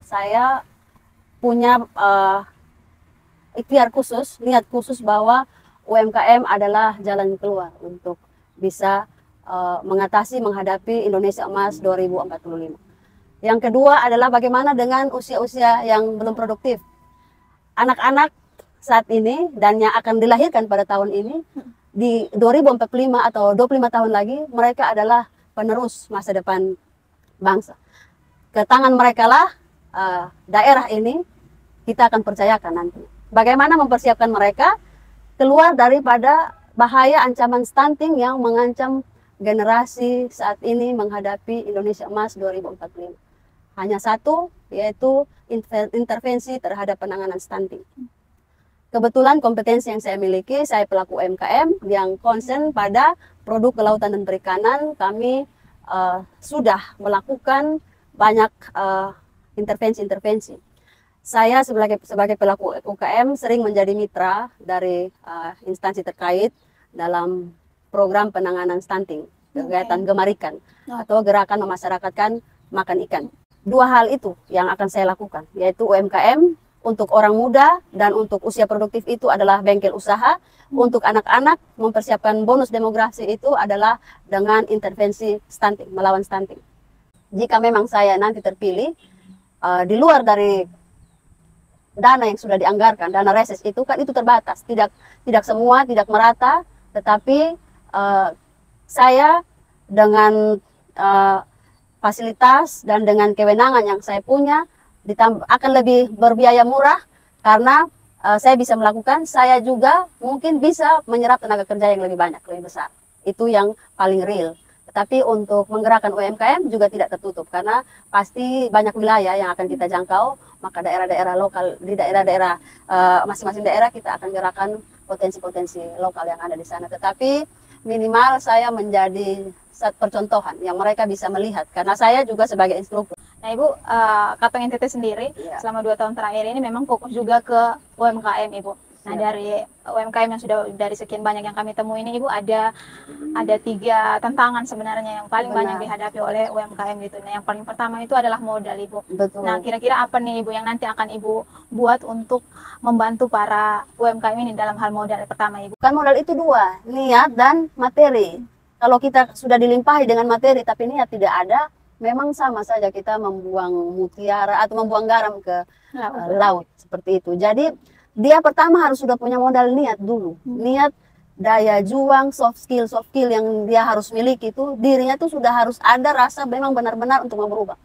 saya punya ikhtiar khusus, niat khusus bahwa UMKM adalah jalan keluar untuk bisa mengatasi, menghadapi Indonesia Emas 2045. Yang kedua adalah bagaimana dengan usia-usia yang belum produktif. Anak-anak saat ini dan yang akan dilahirkan pada tahun ini, di 2045 atau 25 tahun lagi, mereka adalah penerus masa depan bangsa. Ke tangan mereka lah daerah ini kita akan percayakan nanti. Bagaimana mempersiapkan mereka keluar daripada bahaya ancaman stunting yang mengancam generasi saat ini menghadapi Indonesia Emas 2045. Hanya satu, yaitu intervensi terhadap penanganan stunting. Kebetulan kompetensi yang saya miliki, saya pelaku UMKM yang concern pada produk kelautan dan perikanan. Kami sudah melakukan banyak intervensi-intervensi. Saya sebagai pelaku UMKM sering menjadi mitra dari instansi terkait dalam program penanganan stunting, kegiatan Gemar Ikan atau gerakan memasyarakatkan makan ikan. Dua hal itu yang akan saya lakukan, yaitu UMKM untuk orang muda dan untuk usia produktif itu adalah bengkel usaha. Untuk anak-anak mempersiapkan bonus demografi itu adalah dengan intervensi stunting, melawan stunting. Jika memang saya nanti terpilih, di luar dari dana yang sudah dianggarkan, dana reses itu kan itu terbatas, tidak semua, tidak merata, tetapi saya dengan fasilitas dan dengan kewenangan yang saya punya akan lebih berbiaya murah karena saya bisa melakukan, saya juga mungkin bisa menyerap tenaga kerja yang lebih banyak, lebih besar. Itu yang paling real. Tetapi untuk menggerakkan UMKM juga tidak tertutup karena pasti banyak wilayah yang akan kita jangkau, maka daerah-daerah lokal, di daerah-daerah masing-masing daerah kita akan gerakan potensi-potensi lokal yang ada di sana. Tetapi minimal saya menjadi percontohan yang mereka bisa melihat karena saya juga sebagai instruktur. Nah Ibu, Kapeng NTT sendiri selama 2 tahun terakhir ini memang fokus juga ke UMKM Ibu. Nah dari UMKM yang sudah dari sekian banyak yang kami temui ini Ibu, ada 3 tantangan sebenarnya yang paling banyak dihadapi oleh UMKM gitu. Nah yang paling pertama itu adalah modal Ibu. Betul. Nah kira-kira apa nih Ibu yang nanti akan Ibu buat untuk membantu para UMKM ini dalam hal modal pertama Ibu? Kan modal itu 2, niat dan materi. Kalau kita sudah dilimpahi dengan materi tapi niat tidak ada, memang sama saja kita membuang mutiara atau membuang garam ke laut seperti itu. Jadi dia pertama harus sudah punya modal niat dulu. Niat, daya juang, soft skill yang dia harus miliki itu, dirinya tuh sudah harus ada rasa memang benar-benar untuk merubah.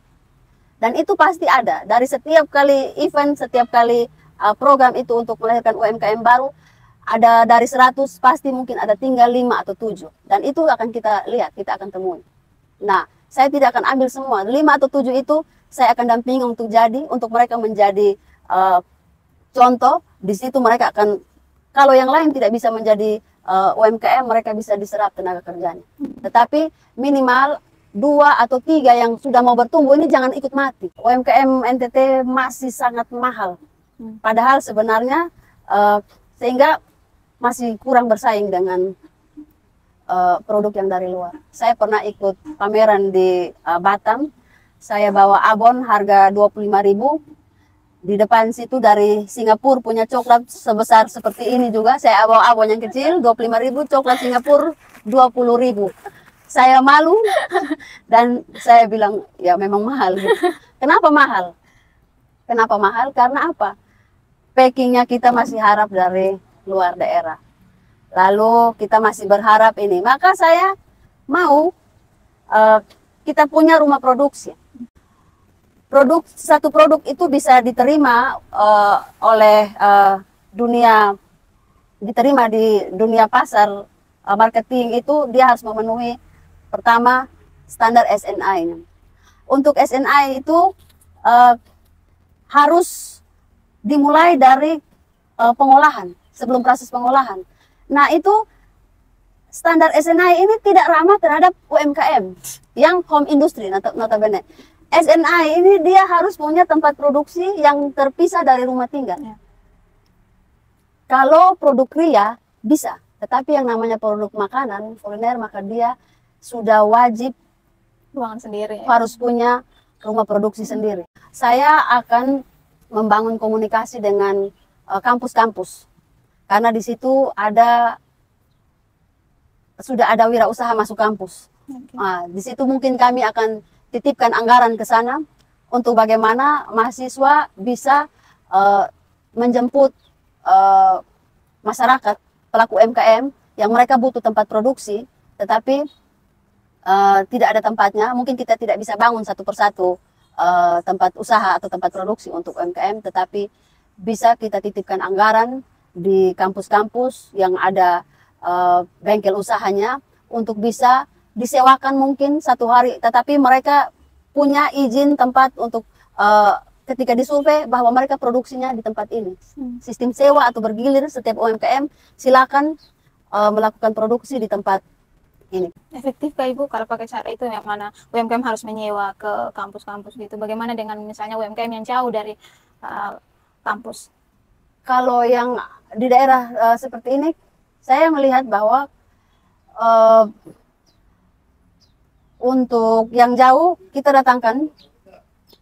Dan itu pasti ada. Dari setiap kali event, setiap kali program itu untuk melahirkan UMKM baru, ada dari 100 pasti mungkin ada tinggal 5 atau 7. Dan itu akan kita lihat, kita akan temui. Nah, saya tidak akan ambil semua. 5 atau 7 itu saya akan dampingi untuk mereka menjadi contoh. Di situ mereka akan, kalau yang lain tidak bisa menjadi UMKM, mereka bisa diserap tenaga kerjanya. Tetapi minimal 2 atau 3 yang sudah mau bertumbuh ini jangan ikut mati. UMKM NTT masih sangat mahal. Padahal sebenarnya sehingga masih kurang bersaing dengan produk yang dari luar. Saya pernah ikut pameran di Batam. Saya bawa abon harga 25.000. Di depan situ dari Singapura punya coklat sebesar seperti ini juga. Saya bawa abon yang kecil 25.000, coklat Singapura 20.000. Saya malu dan saya bilang ya memang mahal gitu. Kenapa mahal? Kenapa mahal? Karena apa? Packingnya kita masih harap dari luar daerah. Lalu kita masih berharap ini. Maka saya mau kita punya rumah produksi. Satu produk itu bisa diterima oleh diterima di dunia pasar marketing itu dia harus memenuhi pertama standar SNI. Untuk SNI itu harus dimulai dari pengolahan, sebelum proses pengolahan. Nah itu standar SNI ini tidak ramah terhadap UMKM yang home industry notabene. SNI ini dia harus punya tempat produksi yang terpisah dari rumah tinggal. Kalau produk kria bisa, tetapi yang namanya produk makanan, kuliner, maka dia sudah wajib ruangan sendiri. Harus punya rumah produksi sendiri. Saya akan membangun komunikasi dengan kampus-kampus, karena di situ sudah ada wirausaha masuk kampus. Di situ mungkin kami akan titipkan anggaran ke sana untuk bagaimana mahasiswa bisa menjemput masyarakat pelaku UMKM yang mereka butuh tempat produksi, tetapi tidak ada tempatnya. Mungkin kita tidak bisa bangun satu persatu tempat usaha atau tempat produksi untuk UMKM, tetapi bisa kita titipkan anggaran di kampus-kampus yang ada bengkel usahanya untuk bisa disewakan mungkin satu hari, tetapi mereka punya izin tempat untuk ketika disurvei bahwa mereka produksinya di tempat ini. Sistem sewa atau bergilir, setiap UMKM silakan melakukan produksi di tempat ini. Efektif kah Ibu kalau pakai cara itu, yang mana UMKM harus menyewa ke kampus-kampus gitu? Bagaimana dengan misalnya UMKM yang jauh dari kampus? Kalau yang di daerah seperti ini, saya melihat bahwa untuk yang jauh kita datangkan,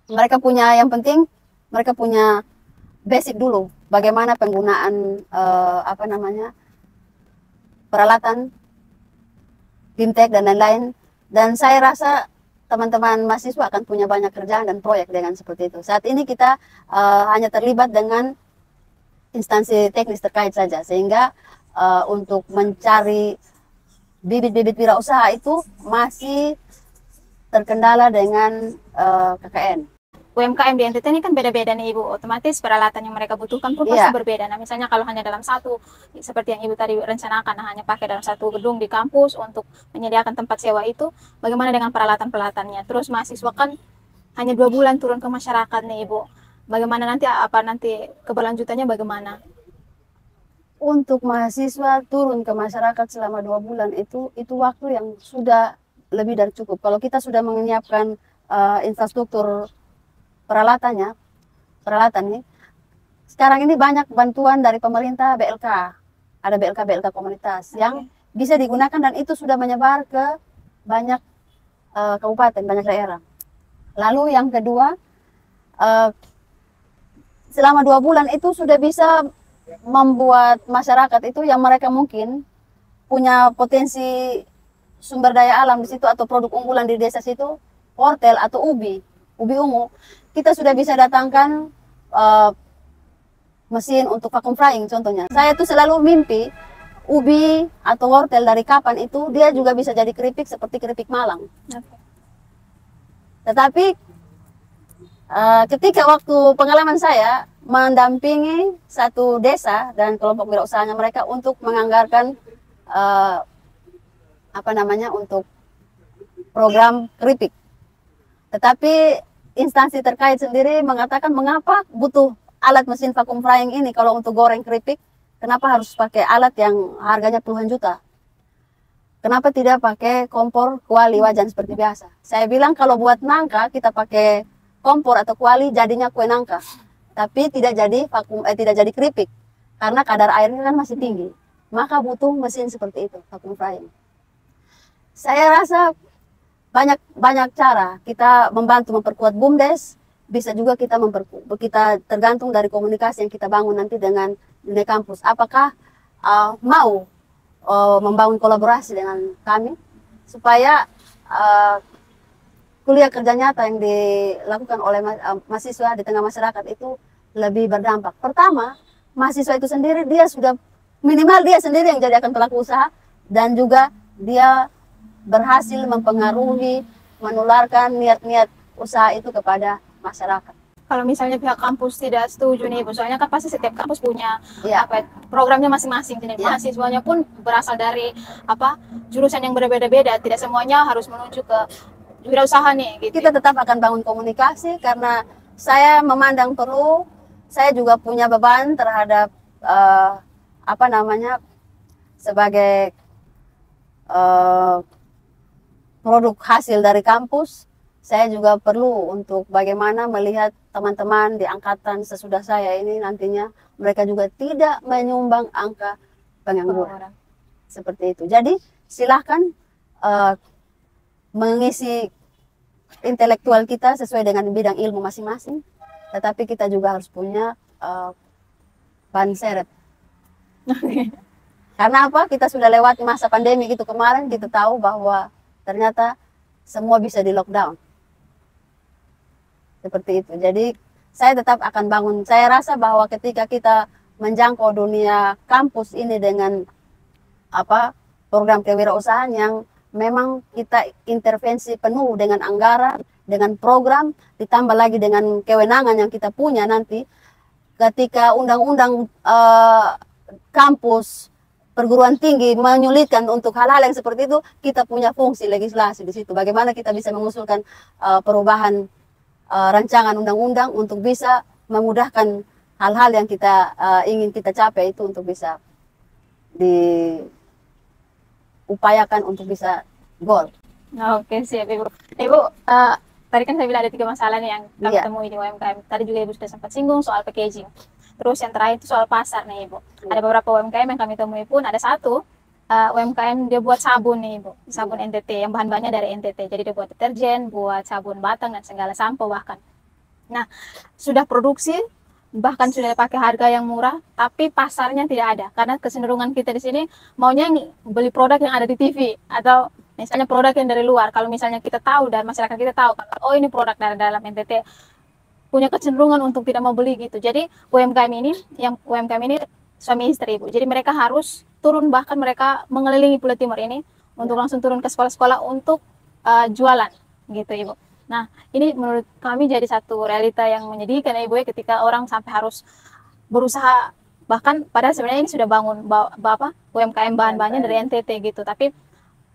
mereka punya, yang penting mereka punya basic dulu, bagaimana penggunaan peralatan, fintech dan lain-lain. Dan saya rasa teman-teman mahasiswa akan punya banyak kerjaan dan proyek dengan seperti itu. Saat ini kita hanya terlibat dengan instansi teknis terkait saja, sehingga untuk mencari bibit-bibit wirausaha itu masih terkendala dengan KKN. UMKM di NTT ini kan beda-beda nih Ibu, otomatis peralatan yang mereka butuhkan pun pasti berbeda. Nah misalnya kalau hanya dalam satu, seperti yang Ibu tadi rencanakan, hanya pakai dalam satu gedung di kampus untuk menyediakan tempat sewa itu, bagaimana dengan peralatan-peralatannya? Terus mahasiswa kan hanya 2 bulan turun ke masyarakat nih Ibu, bagaimana nanti keberlanjutannya bagaimana? Untuk mahasiswa turun ke masyarakat selama 2 bulan itu waktu yang sudah lebih dari cukup. Kalau kita sudah menyiapkan infrastruktur peralatannya, sekarang ini banyak bantuan dari pemerintah BLK, ada BLK komunitas yang bisa digunakan, dan itu sudah menyebar ke banyak kabupaten, banyak daerah. Lalu yang kedua, selama 2 bulan itu sudah bisa membuat masyarakat itu yang mereka mungkin punya potensi sumber daya alam di situ atau produk unggulan di desa situ, wortel atau ubi ungu, kita sudah bisa datangkan mesin untuk vacuum frying contohnya. Saya tuh selalu mimpi ubi atau wortel dari kapan itu dia juga bisa jadi keripik seperti keripik Malang. Tetapi ketika waktu pengalaman saya mendampingi satu desa dan kelompok wirausahanya mereka untuk menganggarkan untuk program keripik, tetapi instansi terkait sendiri mengatakan mengapa butuh alat mesin vacuum frying ini kalau untuk goreng keripik, kenapa harus pakai alat yang harganya puluhan juta? Kenapa tidak pakai kompor kuali wajan seperti biasa? Saya bilang kalau buat nangka kita pakai kompor atau kuali jadinya kue nangka, tapi tidak jadi keripik karena kadar airnya kan masih tinggi. Maka butuh mesin seperti itu, vacuum frying. Saya rasa banyak cara kita membantu memperkuat BUMDes, bisa juga kita tergantung dari komunikasi yang kita bangun nanti dengan dunia kampus. Apakah mau membangun kolaborasi dengan kami supaya kuliah kerja nyata yang dilakukan oleh mahasiswa di tengah masyarakat itu lebih berdampak. Pertama, mahasiswa itu sendiri dia sudah minimal dia sendiri yang jadi akan pelaku usaha, dan juga dia berhasil mempengaruhi, menularkan niat-niat usaha itu kepada masyarakat. Kalau misalnya pihak kampus tidak setuju nih Bu, soalnya kan pasti setiap kampus punya programnya masing-masing, jadi mahasiswanya pun berasal dari jurusan yang berbeda-beda, tidak semuanya harus menuju ke wirausaha nih gitu. Kita tetap akan bangun komunikasi karena saya memandang perlu, saya juga punya beban terhadap sebagai produk hasil dari kampus. Saya juga perlu untuk bagaimana melihat teman-teman di angkatan sesudah saya ini nantinya mereka juga tidak menyumbang angka pengangguran. Seperti itu. Jadi silahkan mengisi intelektual kita sesuai dengan bidang ilmu masing-masing, tetapi kita juga harus punya ban serep. Karena apa? Kita sudah lewati masa pandemi gitu kemarin, kita tahu bahwa ternyata semua bisa di lockdown. Seperti itu. Jadi saya tetap akan bangun. Saya rasa bahwa ketika kita menjangkau dunia kampus ini dengan program kewirausahaan yang memang kita intervensi penuh dengan anggaran, dengan program, ditambah lagi dengan kewenangan yang kita punya nanti, ketika undang-undang kampus perguruan tinggi menyulitkan untuk hal-hal yang seperti itu, kita punya fungsi legislasi di situ. Bagaimana kita bisa mengusulkan perubahan rancangan undang-undang untuk bisa memudahkan hal-hal yang kita ingin kita capai itu untuk bisa diupayakan untuk bisa goal. Oke, siap Ibu. Ibu, tadi kan saya bilang ada 3 masalah nih yang kami temui di UMKM. Tadi juga Ibu sudah sempat singgung soal packaging. Terus yang terakhir itu soal pasar nih Ibu. Ada beberapa UMKM yang kami temui pun ada satu UMKM dia buat sabun nih Ibu, sabun NTT yang bahan-bahannya dari NTT. Jadi dia buat deterjen, buat sabun batang dan segala sampo bahkan. Nah, sudah produksi bahkan sudah pakai harga yang murah, tapi pasarnya tidak ada. Karena kecenderungan kita di sini maunya beli produk yang ada di TV atau misalnya produk yang dari luar. Kalau misalnya kita tahu dan masyarakat kita tahu, oh ini produk dari dalam NTT, punya kecenderungan untuk tidak mau beli gitu. Jadi UMKM ini suami istri Ibu. Jadi mereka harus turun, bahkan mereka mengelilingi Pulau Timur ini untuk langsung turun ke sekolah-sekolah untuk jualan gitu Ibu. Nah, ini menurut kami jadi satu realita yang menyedihkan ya Ibu ya, ketika orang sampai harus berusaha, bahkan padahal sebenarnya ini sudah bangun UMKM bahan-bahannya dari NTT gitu, tapi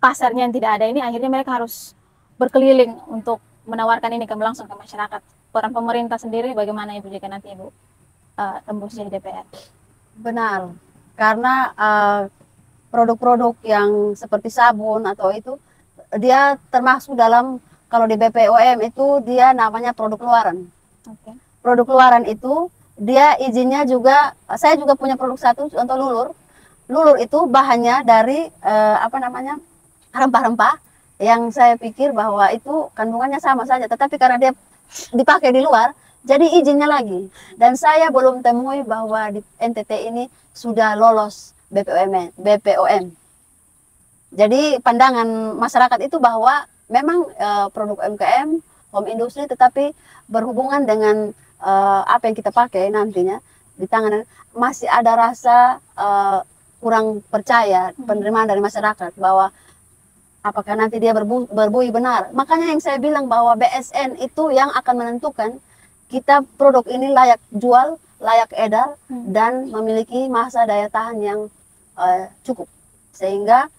pasarnya yang tidak ada ini akhirnya mereka harus berkeliling untuk menawarkan ini langsung ke masyarakat. Peran pemerintah sendiri bagaimana Ibu jika nanti Ibu tembus jadi DPR? Benar, karena produk-produk yang seperti sabun atau itu dia termasuk dalam, kalau di BPOM itu dia namanya produk luaran. Okay. Produk luaran itu dia izinnya juga, saya juga punya produk satu contoh lulur. Lulur itu bahannya dari rempah-rempah yang saya pikir bahwa itu kandungannya sama saja, tetapi karena dia dipakai di luar, jadi izinnya lagi. Dan saya belum temui bahwa di NTT ini sudah lolos BPOM. Jadi pandangan masyarakat itu bahwa memang produk UMKM, home industry, tetapi berhubungan dengan apa yang kita pakai nantinya di tangan, masih ada rasa kurang percaya penerimaan dari masyarakat bahwa apakah nanti dia berbuih benar. Makanya yang saya bilang bahwa BSN itu yang akan menentukan kita produk ini layak jual, layak edar, dan memiliki masa daya tahan yang cukup. Sehingga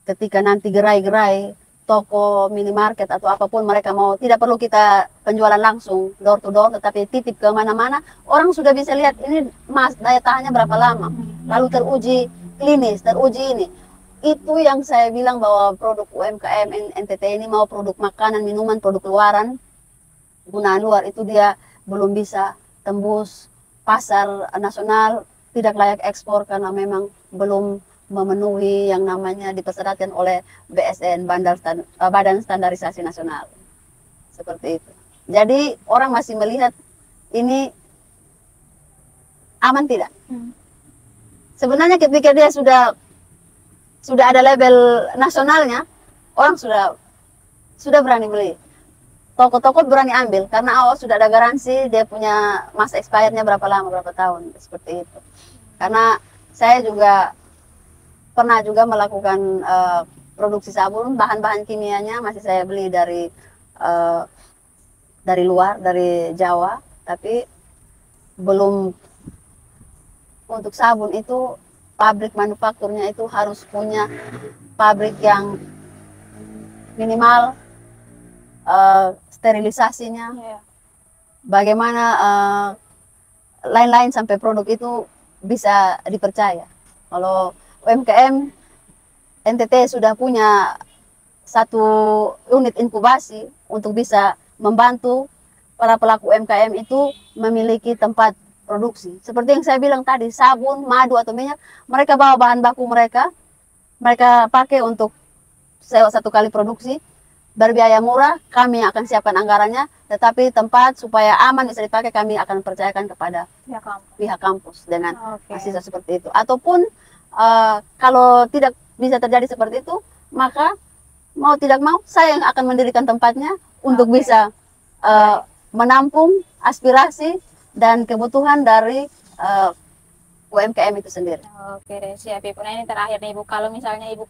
ketika nanti gerai-gerai, toko, minimarket atau apapun mereka mau, tidak perlu kita penjualan langsung, door to door, tetapi titip ke mana-mana, orang sudah bisa lihat ini daya tahannya berapa lama. Lalu teruji klinis, teruji ini. Itu yang saya bilang bahwa produk UMKM NTT ini mau produk makanan, minuman, produk luaran, gunaan luar, itu dia belum bisa tembus pasar nasional, tidak layak ekspor karena memang belum memenuhi yang namanya dipersyaratkan oleh BSN, Badan Standarisasi Nasional. Seperti itu. Jadi orang masih melihat ini aman tidak? Sebenarnya ketika dia sudah ada label nasionalnya, orang sudah berani beli. Toko-toko berani ambil karena sudah ada garansi, dia punya masa expirednya berapa lama, berapa tahun, seperti itu. Karena saya juga pernah juga melakukan produksi sabun, bahan-bahan kimianya masih saya beli dari luar, dari Jawa, tapi belum. Untuk sabun itu pabrik manufakturnya itu harus punya pabrik yang minimal sterilisasinya, bagaimana lain-lain sampai produk itu bisa dipercaya. Kalau UMKM NTT sudah punya satu unit inkubasi untuk bisa membantu para pelaku UMKM itu memiliki tempat produksi. Seperti yang saya bilang tadi, sabun, madu atau minyak, mereka bawa bahan baku mereka pakai untuk sewa satu kali produksi, berbiaya murah, kami yang akan siapkan anggarannya, tetapi tempat supaya aman bisa dipakai kami akan percayakan kepada Ya kamu. pihak kampus dengan Oke. mahasiswa seperti itu. Ataupun kalau tidak bisa terjadi seperti itu, maka mau tidak mau saya yang akan mendirikan tempatnya untuk Oke. bisa menampung aspirasi dan kebutuhan dari UMKM itu sendiri. Oke deh, siap Ibu. Nah ini terakhir nih Ibu, kalau misalnya Ibu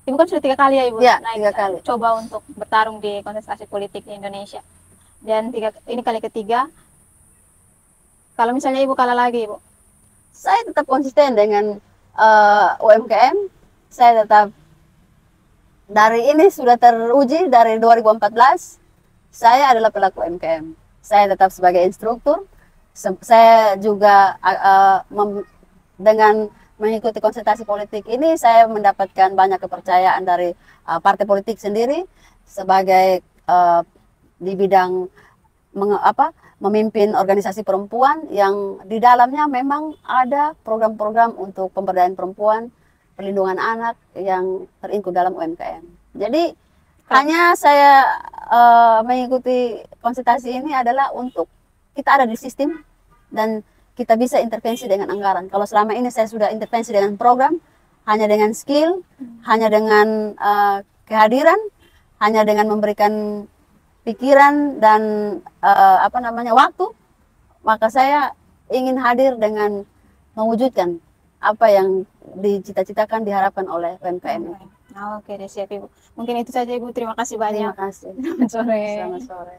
kan sudah 3 kali ya Ibu Ya, naik 3 kali. coba untuk bertarung di kontestasi politik di Indonesia. Dan ini kali ketiga. Kalau misalnya Ibu kalah lagi Ibu, Saya tetap konsisten dengan UMKM. Saya tetap dari ini sudah teruji dari 2014. Saya adalah pelaku UMKM. Saya tetap sebagai instruktur. Saya juga dengan mengikuti konsultasi politik ini saya mendapatkan banyak kepercayaan dari partai politik sendiri sebagai di bidang memimpin organisasi perempuan yang di dalamnya memang ada program-program untuk pemberdayaan perempuan, perlindungan anak yang teringkut dalam UMKM. Jadi hanya saya mengikuti konsultasi ini adalah untuk kita ada di sistem dan kita bisa intervensi dengan anggaran. Kalau selama ini saya sudah intervensi dengan program, hanya dengan skill, hanya dengan kehadiran, hanya dengan memberikan pikiran dan waktu, maka saya ingin hadir dengan mewujudkan apa yang dicita-citakan diharapkan oleh UMKM. Oke deh siap Ibu. Mungkin itu saja Ibu. Terima kasih banyak. Terima kasih. Selamat sore. Selamat sore.